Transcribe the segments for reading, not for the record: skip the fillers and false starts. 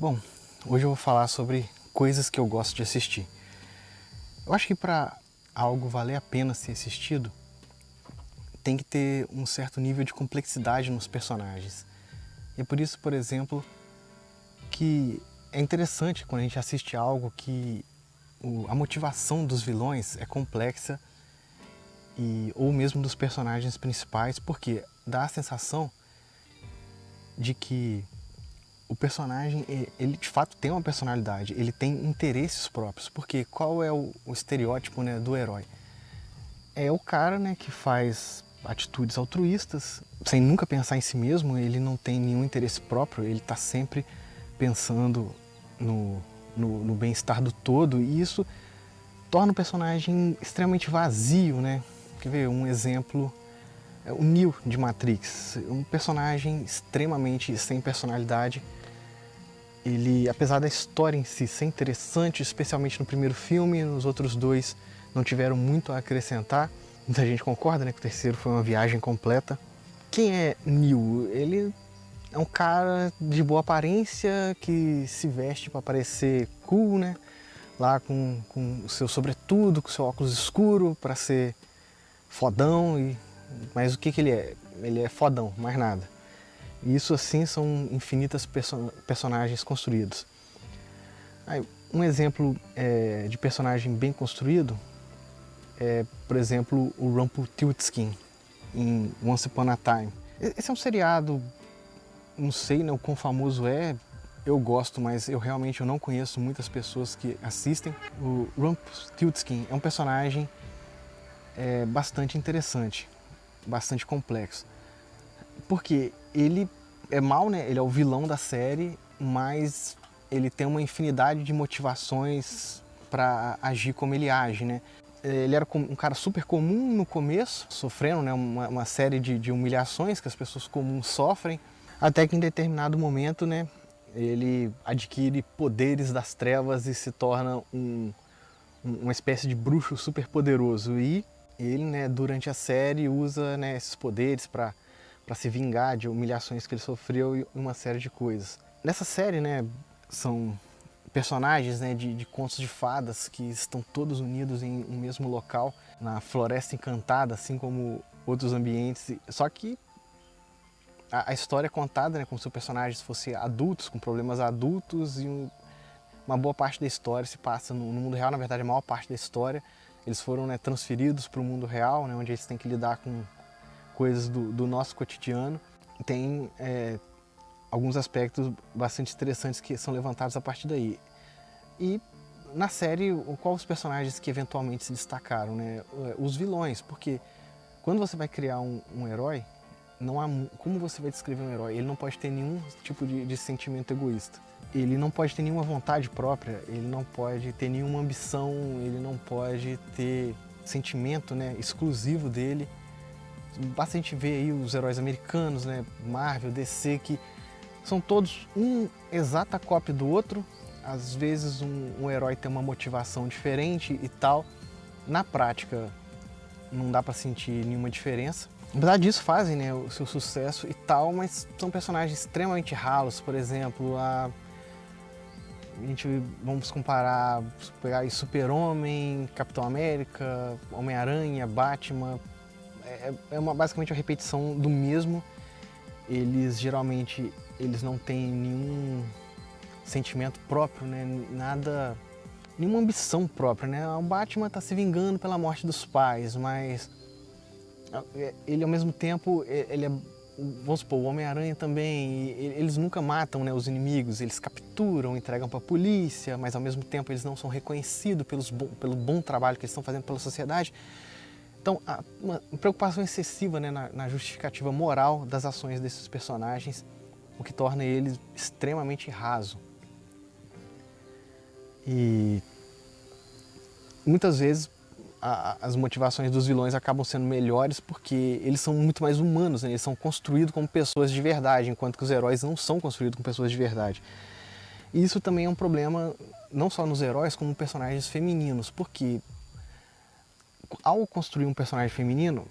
Bom, hoje eu vou falar sobre coisas que eu gosto de assistir. Eu acho que para algo valer a pena ser assistido, tem que ter um certo nível de complexidade nos personagens. E é por isso, por exemplo, que é interessante quando a gente assiste algo que a motivação dos vilões é complexa ou mesmo dos personagens principais, porque dá a sensação de que o personagem, ele de fato tem uma personalidade, ele tem interesses próprios, porque qual é o estereótipo, né, do herói? É o cara, né, que faz atitudes altruístas, sem nunca pensar em si mesmo, ele não tem nenhum interesse próprio, ele está sempre pensando no bem-estar do todo, e isso torna o personagem extremamente vazio, né? Quer ver um exemplo? É o Neo de Matrix, um personagem extremamente sem personalidade. Ele, apesar da história em si ser interessante, especialmente no primeiro filme, nos outros dois não tiveram muito a acrescentar. Muita gente concorda, né, que o terceiro foi uma viagem completa. Quem é Neo? Ele é um cara de boa aparência que se veste para parecer cool, né? Lá com o seu sobretudo, com o seu óculos escuro para ser fodão. Mas o que ele é? Ele é fodão, mais nada. E isso assim são infinitas personagens construídos. Aí, um exemplo de personagem bem construído é, por exemplo, o Rumpelstiltskin em Once Upon a Time. Esse é um seriado, não sei, né, o quão famoso é, eu gosto, mas eu realmente não conheço muitas pessoas que assistem. O Rumpelstiltskin é um personagem bastante interessante, bastante complexo. Porque ele é mau, né? Ele é o vilão da série, mas ele tem uma infinidade de motivações para agir como ele age, né? Ele era um cara super comum no começo, sofrendo, né, uma série de humilhações que as pessoas comuns sofrem, até que em determinado momento, né, ele adquire poderes das trevas e se torna uma espécie de bruxo super poderoso. E ele, né, durante a série usa, né, esses poderes para se vingar de humilhações que ele sofreu e uma série de coisas. Nessa série, né, são personagens, né, de contos de fadas que estão todos unidos em um mesmo local, na Floresta Encantada, assim como outros ambientes. Só que a história é contada, né, como se os personagens fossem adultos, com problemas adultos, e uma boa parte da história se passa no mundo real. Na verdade, a maior parte da história eles foram, né, transferidos para o mundo real, né, onde eles têm que lidar com coisas do nosso cotidiano. Tem alguns aspectos bastante interessantes que são levantados a partir daí. E na série, quais os personagens que eventualmente se destacaram, né? Os vilões, porque quando você vai criar um herói, não há como você vai descrever um herói. Ele não pode ter nenhum tipo de sentimento egoísta. Ele não pode ter nenhuma vontade própria, ele não pode ter nenhuma ambição, ele não pode ter sentimento, né, exclusivo dele. Basta a gente ver aí os heróis americanos, né, Marvel, DC, que são todos um exata cópia do outro. Às vezes um herói tem uma motivação diferente e tal. Na prática, não dá pra sentir nenhuma diferença. Apesar disso, fazem, né, o seu sucesso e tal, mas são personagens extremamente ralos. Por exemplo, vamos comparar, pegar Super-Homem, Capitão América, Homem-Aranha, Batman. Basicamente uma repetição do mesmo. Eles geralmente não têm nenhum sentimento próprio, né? Nada, nenhuma ambição própria, né? O Batman está se vingando pela morte dos pais, mas ele ao mesmo tempo, ele é, vamos supor, o Homem-Aranha também, eles nunca matam, né, os inimigos, eles capturam, entregam para a polícia, mas ao mesmo tempo eles não são reconhecidos pelo bom trabalho que eles estão fazendo pela sociedade. Então, uma preocupação excessiva, né, na justificativa moral das ações desses personagens, o que torna eles extremamente raso. E muitas vezes as motivações dos vilões acabam sendo melhores porque eles são muito mais humanos, né? Eles são construídos como pessoas de verdade, enquanto que os heróis não são construídos como pessoas de verdade. E isso também é um problema não só nos heróis, como personagens femininos, porque ao construir um personagem feminino,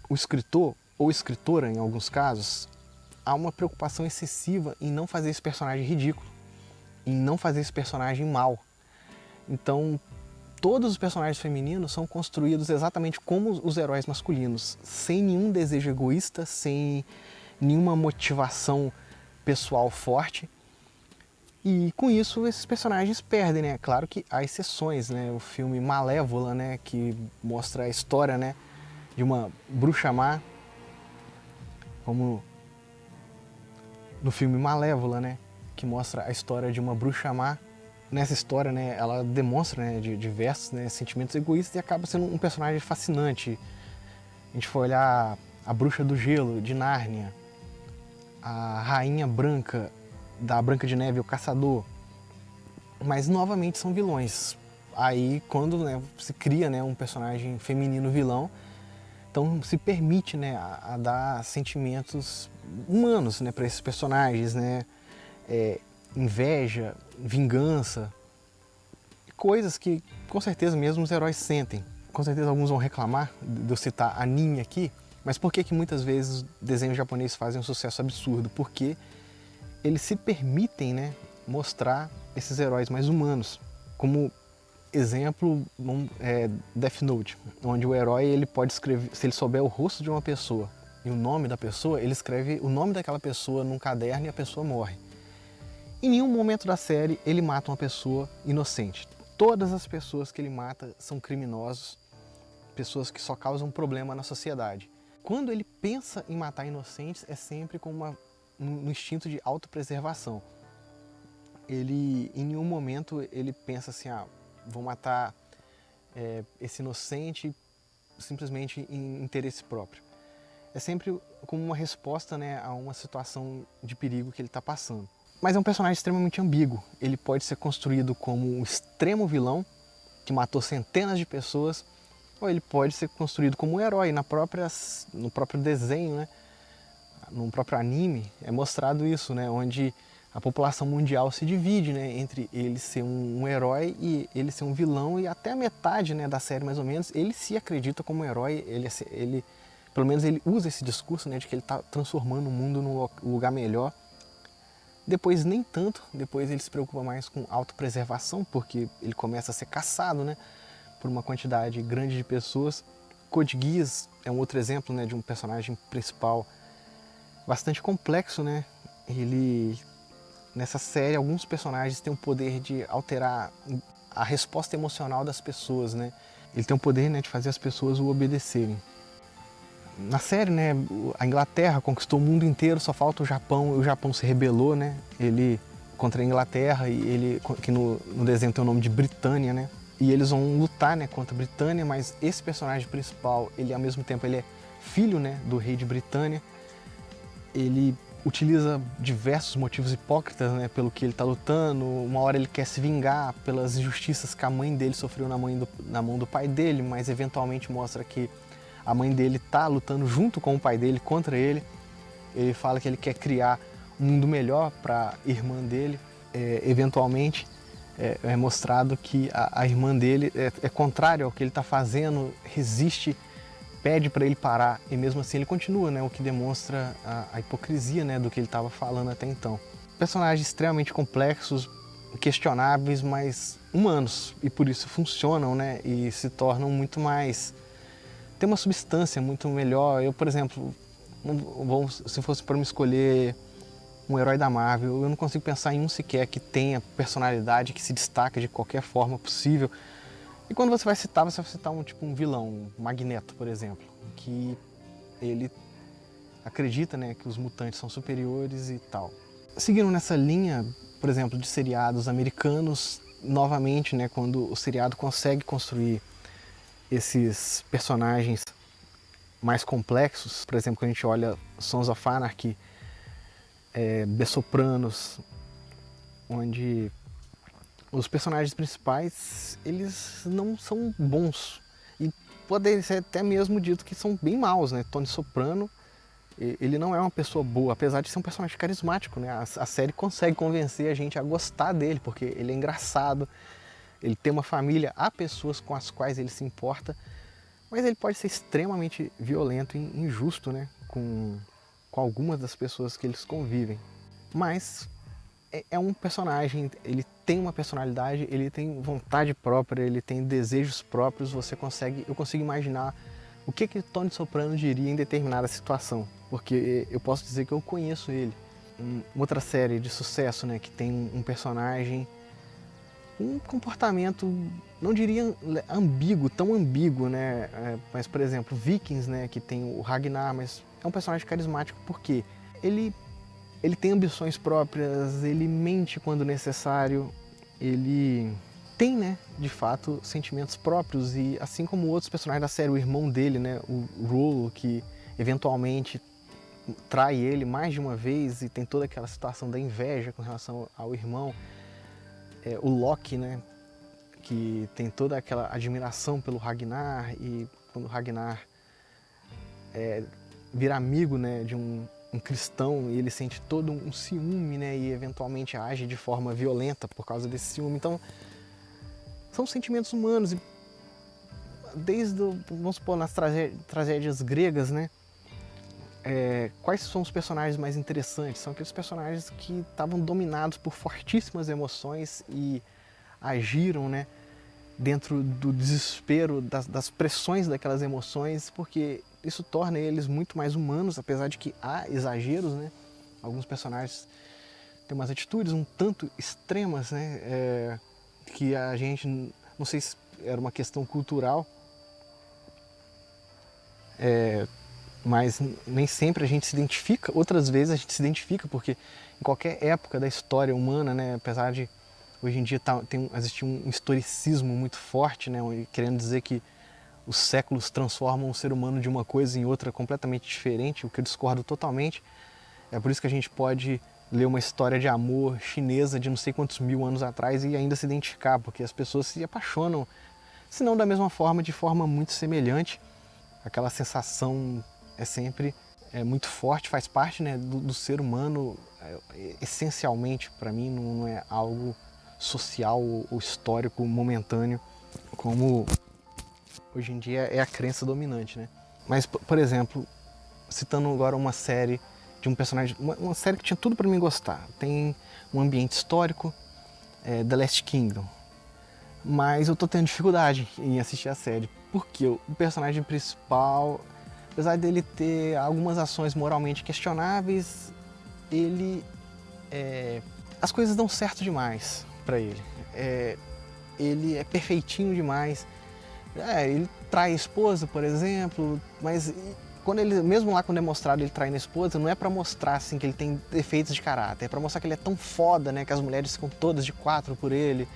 o escritor ou escritora, em alguns casos, há uma preocupação excessiva em não fazer esse personagem ridículo, em não fazer esse personagem mal. Então, todos os personagens femininos são construídos exatamente como os heróis masculinos, sem nenhum desejo egoísta, sem nenhuma motivação pessoal forte. E com isso esses personagens perdem, né? Claro que há exceções, né? O filme Malévola, né? Que mostra a história, né? De uma bruxa má, como no filme Malévola, né? Que mostra a história de uma bruxa má. Nessa história, né? Ela demonstra, né? De diversos, né? Sentimentos egoístas e acaba sendo um personagem fascinante. A gente for olhar a Bruxa do Gelo, de Nárnia, a Rainha Branca, da Branca de Neve, o Caçador, mas novamente são vilões. Aí quando, né, se cria, né, um personagem feminino vilão, então se permite, né, a dar sentimentos humanos, né, para esses personagens, né, inveja, vingança, coisas que com certeza mesmo os heróis sentem. Com certeza alguns vão reclamar de eu citar anime aqui, mas por que muitas vezes desenhos japoneses fazem um sucesso absurdo? Porque eles se permitem, né, mostrar esses heróis mais humanos. Como exemplo, Death Note, onde o herói ele pode escrever, se ele souber o rosto de uma pessoa e o nome da pessoa, ele escreve o nome daquela pessoa num caderno e a pessoa morre. Em nenhum momento da série ele mata uma pessoa inocente. Todas as pessoas que ele mata são criminosos, pessoas que só causam problema na sociedade. Quando ele pensa em matar inocentes, é sempre com no instinto de autopreservação. Ele, em nenhum momento, ele pensa assim, vou matar esse inocente simplesmente em interesse próprio. É sempre como uma resposta, né, a uma situação de perigo que ele está passando. Mas é um personagem extremamente ambíguo. Ele pode ser construído como um extremo vilão, que matou centenas de pessoas, ou ele pode ser construído como um herói. No próprio desenho, né, no próprio anime, é mostrado isso, né, onde a população mundial se divide, né, entre ele ser um herói e ele ser um vilão, e até a metade, né, da série mais ou menos, ele se acredita como um herói, ele pelo menos ele usa esse discurso, né, de que ele está transformando o mundo num lugar melhor. Depois nem tanto, depois ele se preocupa mais com autopreservação, porque ele começa a ser caçado, né, por uma quantidade grande de pessoas. Code Geass é um outro exemplo, né, de um personagem principal bastante complexo, né. Nessa série, alguns personagens têm o poder de alterar a resposta emocional das pessoas, né. Ele tem o poder, né, de fazer as pessoas o obedecerem. Na série, né, a Inglaterra conquistou o mundo inteiro, só falta o Japão, e o Japão se rebelou, né, ele contra a Inglaterra, e ele, que no desenho tem o nome de Britânia, né, e eles vão lutar, né, contra a Britânia, mas esse personagem principal, ele ao mesmo tempo ele é filho, né, do rei de Britânia, ele utiliza diversos motivos hipócritas, né, pelo que ele está lutando. Uma hora ele quer se vingar pelas injustiças que a mãe dele sofreu na mão do pai dele, mas eventualmente mostra que a mãe dele está lutando junto com o pai dele contra ele. Ele fala que ele quer criar um mundo melhor para a irmã dele. Eventualmente é mostrado que a irmã dele é contrário ao que ele está fazendo, resiste, pede para ele parar, e mesmo assim ele continua, né, o que demonstra a hipocrisia, né, do que ele estava falando até então. Personagens extremamente complexos, questionáveis, mas humanos, e por isso funcionam, né, e se tornam muito mais... tem uma substância muito melhor. Eu, por exemplo, se fosse para me escolher um herói da Marvel, eu não consigo pensar em um sequer que tenha personalidade, que se destaque de qualquer forma possível. E quando você vai citar um vilão, um Magneto, por exemplo, que ele acredita, né, que os mutantes são superiores e tal. Seguindo nessa linha, por exemplo, de seriados americanos, novamente, né, quando o seriado consegue construir esses personagens mais complexos, por exemplo, quando a gente olha Sons of Anarchy, The Sopranos, onde os personagens principais, eles não são bons, e pode ser até mesmo dito que são bem maus, né? Tony Soprano, ele não é uma pessoa boa, apesar de ser um personagem carismático, né? A série consegue convencer a gente a gostar dele, porque ele é engraçado, ele tem uma família, há pessoas com as quais ele se importa, mas ele pode ser extremamente violento e injusto, né, com com algumas das pessoas que eles convivem. Mas é um personagem, ele tem uma personalidade, ele tem vontade própria, ele tem desejos próprios, eu consigo imaginar o que Tony Soprano diria em determinada situação, porque eu posso dizer que eu conheço ele. Outra série de sucesso, né, que tem um personagem, um comportamento, não diria ambíguo, tão ambíguo, né, mas por exemplo, Vikings, né, que tem o Ragnar, mas é um personagem carismático porque ele tem ambições próprias, ele mente quando necessário, ele tem, né, de fato, sentimentos próprios, e assim como outros personagens da série, o irmão dele, né, o Rollo, que eventualmente trai ele mais de uma vez e tem toda aquela situação da inveja com relação ao irmão, o Loki, né, que tem toda aquela admiração pelo Ragnar, e quando o Ragnar vira amigo, né, de um cristão, e ele sente todo um ciúme, né, e eventualmente age de forma violenta por causa desse ciúme. Então, são sentimentos humanos, e desde, vamos supor, nas tragédias gregas, né, quais são os personagens mais interessantes? São aqueles personagens que estavam dominados por fortíssimas emoções e agiram, né, dentro do desespero, das pressões daquelas emoções, porque isso torna eles muito mais humanos, apesar de que há exageros, né? Alguns personagens têm umas atitudes um tanto extremas, né? Que a gente, não sei se era uma questão cultural, mas nem sempre a gente se identifica, outras vezes a gente se identifica, porque em qualquer época da história humana, né, apesar de hoje em dia existe um historicismo muito forte, né, querendo dizer que os séculos transformam o ser humano de uma coisa em outra completamente diferente, o que eu discordo totalmente. É por isso que a gente pode ler uma história de amor chinesa de não sei quantos mil anos atrás e ainda se identificar, porque as pessoas se apaixonam, se não da mesma forma, de forma muito semelhante. Aquela sensação sempre muito forte, faz parte, né, do ser humano, essencialmente, para mim, não é algo social ou histórico momentâneo, como hoje em dia é a crença dominante, né? Mas, por exemplo, citando agora uma série de um personagem, uma série que tinha tudo para mim gostar, tem um ambiente histórico, The Last Kingdom, mas eu tô tendo dificuldade em assistir a série, porque o personagem principal, apesar dele ter algumas ações moralmente questionáveis, as coisas dão certo demais para ele. Ele é perfeitinho demais. Ele trai a esposa, por exemplo, mas mesmo lá quando é mostrado ele traindo a esposa, não é para mostrar assim que ele tem defeitos de caráter, é para mostrar que ele é tão foda, né, que as mulheres ficam todas de quatro por ele.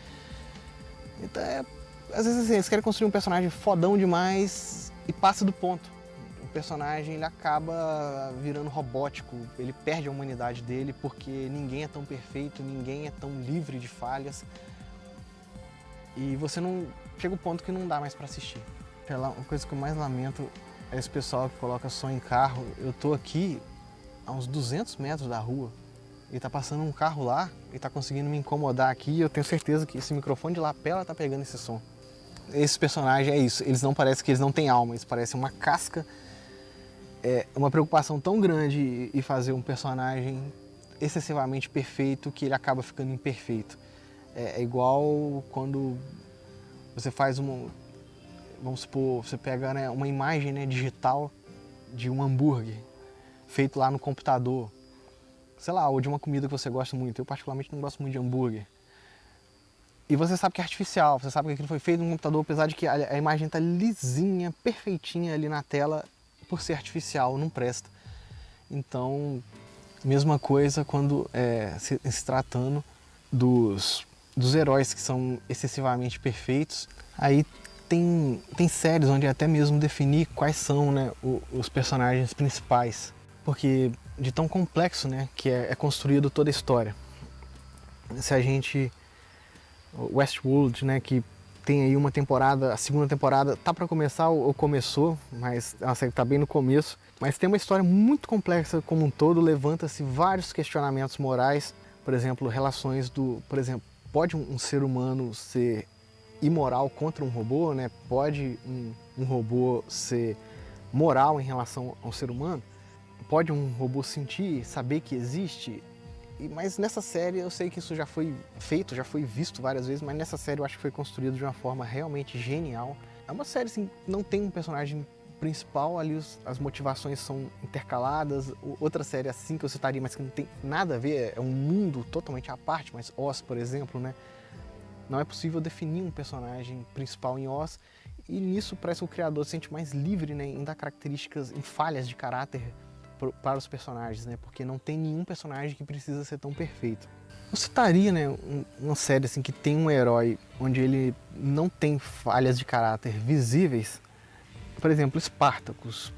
Então, às vezes assim, eles querem construir um personagem fodão demais e passa do ponto. O personagem ele acaba virando robótico, ele perde a humanidade dele porque ninguém é tão perfeito, ninguém é tão livre de falhas. E você não chega o ponto que não dá mais para assistir. Uma coisa que eu mais lamento é esse pessoal que coloca som em carro. Eu tô aqui a uns 200 metros da rua e tá passando um carro lá e tá conseguindo me incomodar aqui, e eu tenho certeza que esse microfone de lapela tá pegando esse som. Esse personagem é isso, eles não parecem que eles não têm alma, eles parecem uma casca. É uma preocupação tão grande em fazer um personagem excessivamente perfeito que ele acaba ficando imperfeito. É igual quando você faz vamos supor, você pega, né, uma imagem, né, digital de um hambúrguer feito lá no computador, sei lá, ou de uma comida que você gosta muito. Eu particularmente não gosto muito de hambúrguer. E você sabe que é artificial, você sabe que aquilo foi feito no computador, apesar de que a imagem está lisinha, perfeitinha ali na tela, por ser artificial, não presta. Então, mesma coisa quando se tratando dos heróis que são excessivamente perfeitos. Aí tem séries onde até mesmo definir quais são, né, os personagens principais, porque de tão complexo, né, que é construído toda a história. Se a gente... Westworld, né, que tem aí uma temporada, a segunda temporada tá para começar ou começou, mas a série tá bem no começo, mas tem uma história muito complexa como um todo, levanta-se vários questionamentos morais, por exemplo, relações por exemplo, pode um ser humano ser imoral contra um robô, né? Pode um robô ser moral em relação ao ser humano? pode um robô sentir, saber que existe? Mas nessa série eu sei que isso já foi feito, já foi visto várias vezes, mas nessa série eu acho que foi construído de uma forma realmente genial. É uma série assim, não tem um personagem principal, ali as motivações são intercaladas. Outra série assim que eu citaria, mas que não tem nada a ver, é um mundo totalmente à parte, mas Oz, por exemplo, né? Não é possível definir um personagem principal em Oz, e nisso parece que o criador se sente mais livre, né, em dar características, em falhas de caráter para os personagens, né, porque não tem nenhum personagem que precisa ser tão perfeito. Eu citaria, né, uma série assim, que tem um herói onde ele não tem falhas de caráter visíveis, por exemplo, Spartacus.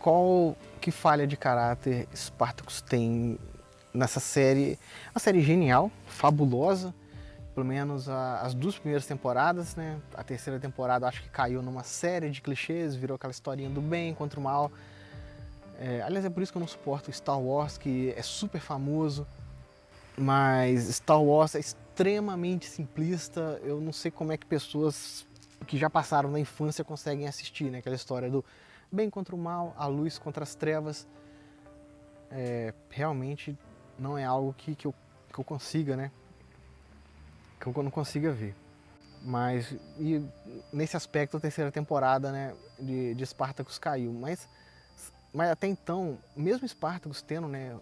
Qual que falha de caráter Spartacus tem nessa série? Uma série genial, fabulosa, pelo menos as 2 primeiras temporadas, né? A terceira temporada acho que caiu numa série de clichês, virou aquela historinha do bem contra o mal. Aliás, é por isso que eu não suporto Star Wars, que é super famoso, mas Star Wars é extremamente simplista. Eu não sei como é que pessoas que já passaram na infância conseguem assistir, né? Aquela história do bem contra o mal, a luz contra as trevas. Realmente não é algo que eu consiga, né? Que eu não consiga ver. Mas nesse aspecto a terceira temporada, né, de Spartacus caiu. Mas até então, mesmo Spartacus tendo, né,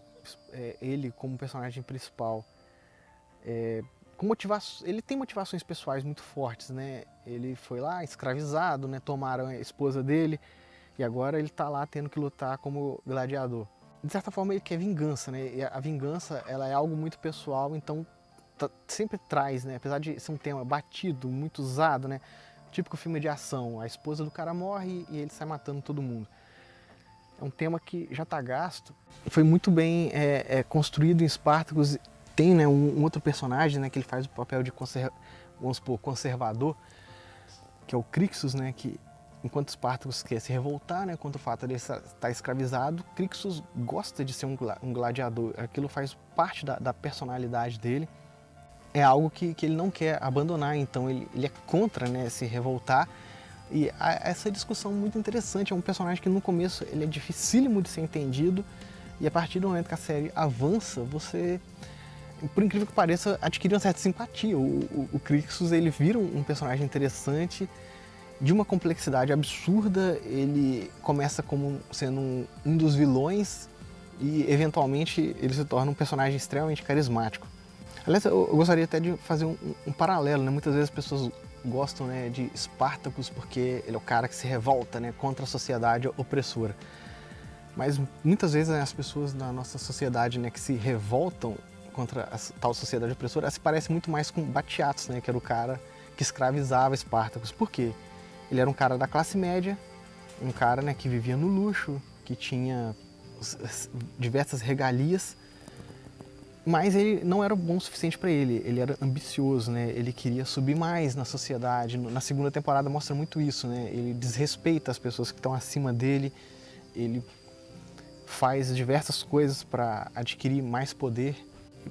ele como personagem principal, ele tem motivações pessoais muito fortes, né? Ele foi lá escravizado, né, tomaram a esposa dele e agora ele está lá tendo que lutar como gladiador. De certa forma ele quer vingança, né? E a vingança, ela é algo muito pessoal, então sempre traz, né? Apesar de ser um tema batido, muito usado, né? Típico filme de ação, a esposa do cara morre e ele sai matando todo mundo. É um tema que já está gasto. Foi muito bem construído em Spartacus. Tem, né, um outro personagem, né, que ele faz o papel de conservador, que é o Crixus, né, que enquanto Spartacus quer se revoltar, né, contra o fato de ele estar escravizado, Crixus gosta de ser um gladiador. Aquilo faz parte da personalidade dele. É algo que ele não quer abandonar, então ele é contra, né, se revoltar. E essa discussão muito interessante, é um personagem que no começo ele é dificílimo de ser entendido, e a partir do momento que a série avança, você, por incrível que pareça, adquire uma certa simpatia. O Crixus, ele vira um personagem interessante, de uma complexidade absurda. Ele começa como sendo um dos vilões e eventualmente ele se torna um personagem extremamente carismático. Aliás, eu gostaria até de fazer um paralelo, né? Muitas vezes as pessoas gostam, né, de Spartacus porque ele é o cara que se revolta, né, contra a sociedade opressora. Mas muitas vezes, né, as pessoas da nossa sociedade, né, que se revoltam contra a tal sociedade opressora se parecem muito mais com Batiatus, né, que era o cara que escravizava Spartacus. Por quê? Ele era um cara da classe média, um cara, né, que vivia no luxo, que tinha diversas regalias, mas ele não era bom o suficiente para ele era ambicioso, né? Ele queria subir mais na sociedade. Na segunda temporada mostra muito isso, né? Ele desrespeita as pessoas que estão acima dele, ele faz diversas coisas para adquirir mais poder,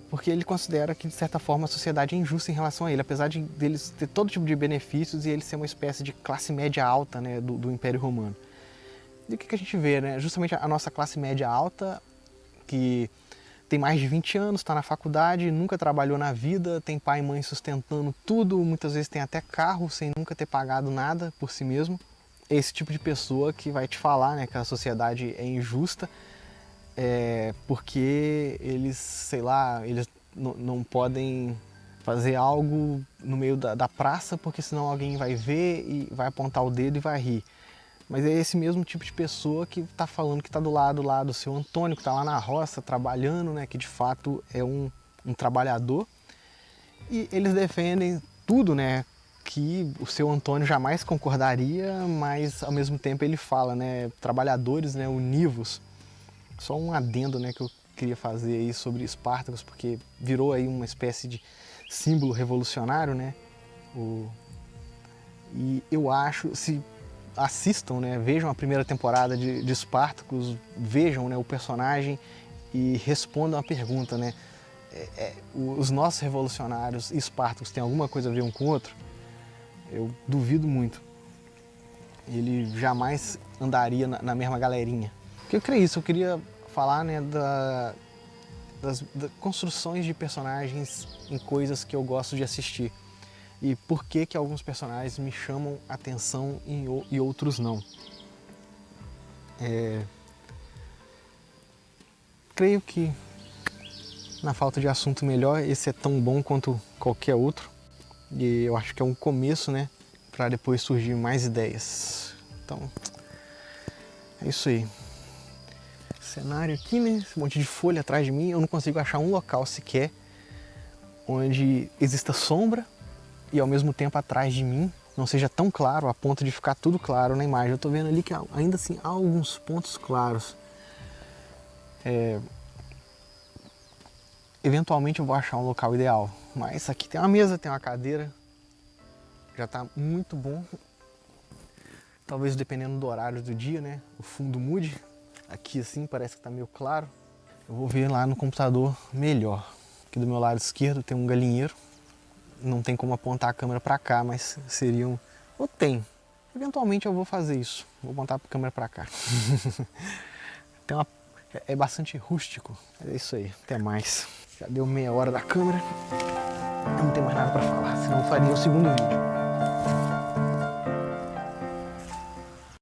porque ele considera que, de certa forma, a sociedade é injusta em relação a ele, apesar de eles ter todo tipo de benefícios e ele ser uma espécie de classe média alta, né, do Império Romano. E o que a gente vê, né? Justamente a nossa classe média alta, que tem mais de 20 anos, está na faculdade, nunca trabalhou na vida, tem pai e mãe sustentando tudo, muitas vezes tem até carro sem nunca ter pagado nada por si mesmo. É esse tipo de pessoa que vai te falar, né, que a sociedade é injusta, porque eles, sei lá, eles não podem fazer algo no meio da praça porque senão alguém vai ver e vai apontar o dedo e vai rir. Mas é esse mesmo tipo de pessoa que está falando que está do lado lá do seu Antônio, que está lá na roça trabalhando, né, que de fato é um trabalhador. E eles defendem tudo, né, que o seu Antônio jamais concordaria, mas ao mesmo tempo ele fala, né, trabalhadores, né, univos. Só um adendo, né, que eu queria fazer aí sobre Spartacus, porque virou aí uma espécie de símbolo revolucionário, né. E eu acho, se assistam, né, vejam a primeira temporada de Spartacus, vejam, né, o personagem e respondam a pergunta, né, os nossos revolucionários e Spartacus têm alguma coisa a ver um com o outro? Eu duvido muito. Ele jamais andaria na mesma galerinha. Porque eu creio isso, eu queria falar, né, das construções de personagens em coisas que eu gosto de assistir. E por que que alguns personagens me chamam atenção e outros não. Creio que, na falta de assunto melhor, esse é tão bom quanto qualquer outro. E eu acho que é um começo, né, para depois surgir mais ideias. Então, é isso aí. Cenário aqui, né, esse monte de folha atrás de mim, eu não consigo achar um local sequer onde exista sombra e ao mesmo tempo atrás de mim não seja tão claro a ponto de ficar tudo claro na imagem. Eu tô vendo ali que ainda assim há alguns pontos claros. Eventualmente eu vou achar um local ideal, mas aqui tem uma mesa, tem uma cadeira, já tá muito bom. Talvez dependendo do horário do dia, né, o fundo mude. Aqui assim parece que tá meio claro. Eu vou ver lá no computador melhor. Aqui do meu lado esquerdo tem um galinheiro. Não tem como apontar a câmera para cá, mas seria um... Ou tem. Eventualmente eu vou fazer isso. Vou apontar a câmera para cá. Tem uma... É bastante rústico. É isso aí. Até mais. Já deu meia hora da câmera. Eu não tenho mais nada para falar, senão eu faria o segundo vídeo.